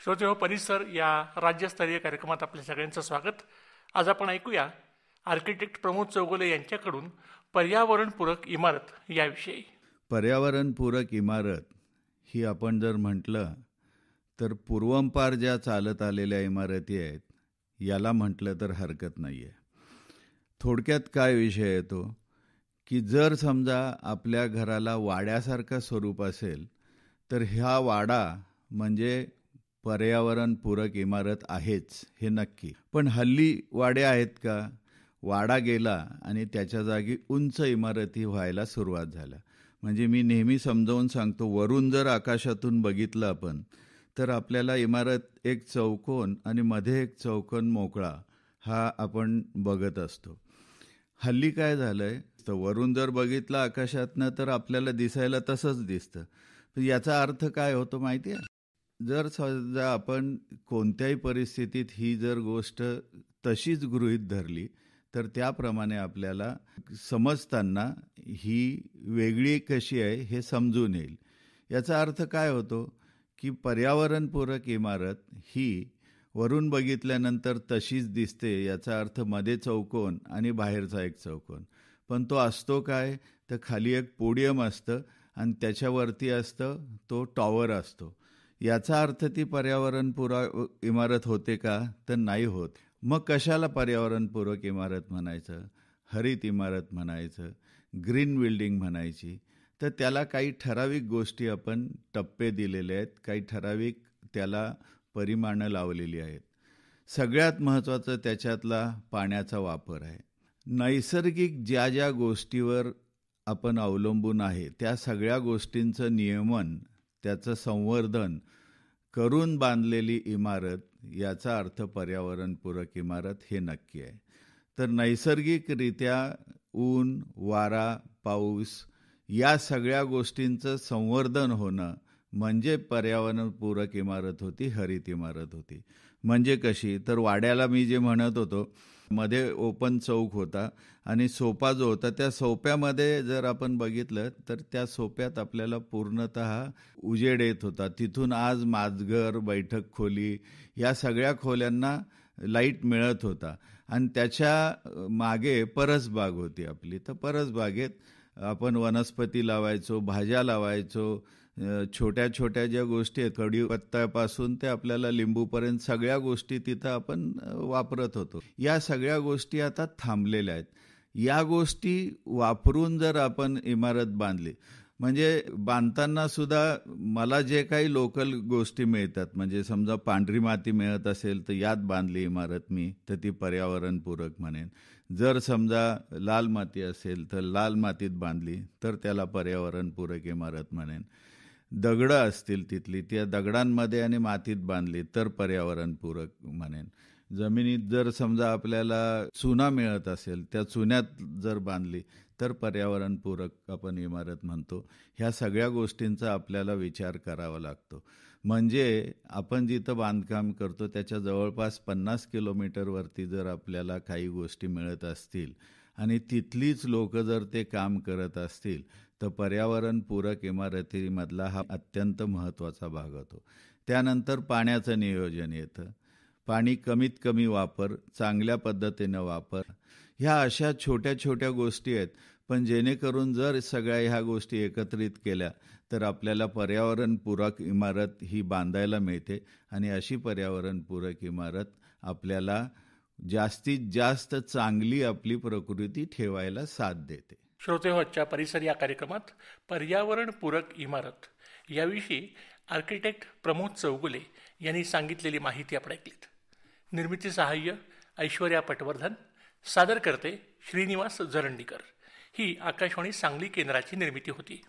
श्रोते परिसर या राज्यस्तरीय कार्यक्रमात आपल्या सगळ्यांचं स्वागत. आज आपण ऐकूया आर्किटेक्ट प्रमोद चौगुले यांच्याकडून पर्यावरणपूरक इमारत याविषयी. पर्यावरणपूरक इमारत ही आपण जर म्हटलं तर पूर्वंपार ज्या चालत आलेल्या इमारती आहेत याला म्हटलं तर हरकत नाही आहे. थोडक्यात काय विषय येतो की जर समजा आपल्या घराला वाड्यासारखं स्वरूप असेल तर हा वाडा म्हणजे पर्यावरणपूरक इमारत आहेच, हे नक्की. पण हल्ली वाडे आहेत का? वाडा गेला आणि त्याच्या जागी उंच इमारती व्हायला सुरुवात झाल्या. म्हणजे मी नेहमी समजावून सांगतो, वरून जर आकाशातून बघितलं आपण तर आपल्याला इमारत एक चौकोन आणि मध्ये एक चौकोन मोकळा हा आपण बघत असतो. हल्ली काय झालंय, तर वरून जर बघितलं आकाशातनं तर आपल्याला दिसायला तसंच दिसतं. याचा अर्थ काय होतो माहिती आहे? जर समजा आपण कोणत्याही परिस्थितीत ही जर गोष्ट तशीच गृहीत धरली तर त्याप्रमाणे आपल्याला समजताना ही वेगळी कशी आहे हे समजून येईल. याचा अर्थ काय होतो की पर्यावरणपूरक इमारत ही वरून बघितल्यानंतर तशीच दिसते. याचा अर्थ मध्ये चौकोन आणि बाहेरचा एक चौकोन. पण तो असतो काय, तर खाली एक पोडियम असतं आणि त्याच्यावरती असतं तो टॉवर असतो. याचा अर्थ ती पर्यावरणपूरक इमारत होते का? तर नाही होत. मग कशाला पर्यावरणपूरक इमारत म्हणायचं, हरित इमारत म्हणायचं, ग्रीन बिल्डिंग म्हणायची? तर त्याला काही ठराविक गोष्टी आपण टप्पे दिलेले आहेत, काही ठराविक त्याला परिमाणं लावलेली आहेत. सगळ्यात महत्त्वाचं त्याच्यातला पाण्याचा वापर आहे. नैसर्गिक ज्या ज्या गोष्टीवर आपण अवलंबून आहे त्या सगळ्या गोष्टींचं नियमन, त्याचं संवर्धन करून बांधलेली इमारत, याचा अर्थ पर्यावरणपूरक इमारत हे नक्की आहे. तर नैसर्गिकरित्या ऊन, वारा, पाऊस या सगळ्या गोष्टींचं संवर्धन होणं म्हणजे पर्यावरणपूरक इमारत होती, हरित इमारत होती. म्हणजे कशी, तर वाड्याला मी जे म्हणत होतो, मध्ये ओपन चौक होता आणि सोपा जो होता त्या सोप्यामध्ये जर आपण बघितलं तर त्या सोप्यात आपल्याला पूर्णतः उजेड येत होता. तिथून आज माजघर, बैठक खोली या सगळ्या खोल्यांना लाईट मिळत होता. आणि त्याच्या मागे परसबाग होती आपली. तर परसबागेत आपण वनस्पती लावायचो, भाज्या लावायचो, छोट्या छोट्या ज्या गोष्टी आहेत, कढीपत्त्यापासून ते आपल्याला लिंबूपर्यंत सगळ्या गोष्टी तिथं आपण वापरत होतो. या सगळ्या गोष्टी आता थांबलेल्या आहेत. या गोष्टी वापरून जर आपण इमारत बांधली, म्हणजे बांधताना सुद्धा मला जे काही लोकल गोष्टी मिळतात, म्हणजे समजा पांढरी माती मिळत असेल तर यात बांधली इमारत मी, तर ती पर्यावरणपूरक म्हणेन. जर समजा लाल माती असेल तर लाल मातीत बांधली तर त्याला पर्यावरणपूरक इमारत म्हणेन. दगडं असतील तिथली, त्या दगडांमध्ये आणि मातीत बांधली तर पर्यावरणपूरक म्हणेन. जमिनीत जर समजा आपल्याला चुना मिळत असेल, त्या चुन्यात जर बांधली तर पर्यावरणपूरक आपण इमारत म्हणतो. ह्या सगळ्या गोष्टींचा आपल्याला विचार करावा लागतो. म्हणजे आपण जिथं बांधकाम करतो त्याच्या जवळपास 50 किलोमीटरवरती जर आपल्याला काही गोष्टी मिळत असतील आणि तिथलीच लोक जर ते काम करत असतील तर पर्यावरणपूरक इमारतीमधला हा अत्यंत महत्त्वाचा भाग होतो. त्यानंतर पाण्याचं नियोजन येतं. पाणी कमीत कमी वापर, चांगल्या पद्धतीनं वापर, ह्या अशा छोट्या छोट्या गोष्टी आहेत. पण जेणेकरून जर सगळ्या ह्या गोष्टी एकत्रित केल्या तर आपल्याला पर्यावरणपूरक इमारत ही बांधायला मिळते आणि अशी पर्यावरणपूरक इमारत आपल्याला जास्तीत जास्त चांगली आपली प्रकृती ठेवायला साथ देते. श्रोतेहोच्या परिसर या कार्यक्रमात पर्यावरणपूरक इमारत याविषयी आर्किटेक्ट प्रमोद चौगुले यांनी सांगितलेली माहिती आपण ऐकलीत. निर्मिती सहाय्य ऐश्वर्या पटवर्धन, सादर करते श्रीनिवास जरंडीकर. ही आकाशवाणी सांगली केंद्राची निर्मिती होती.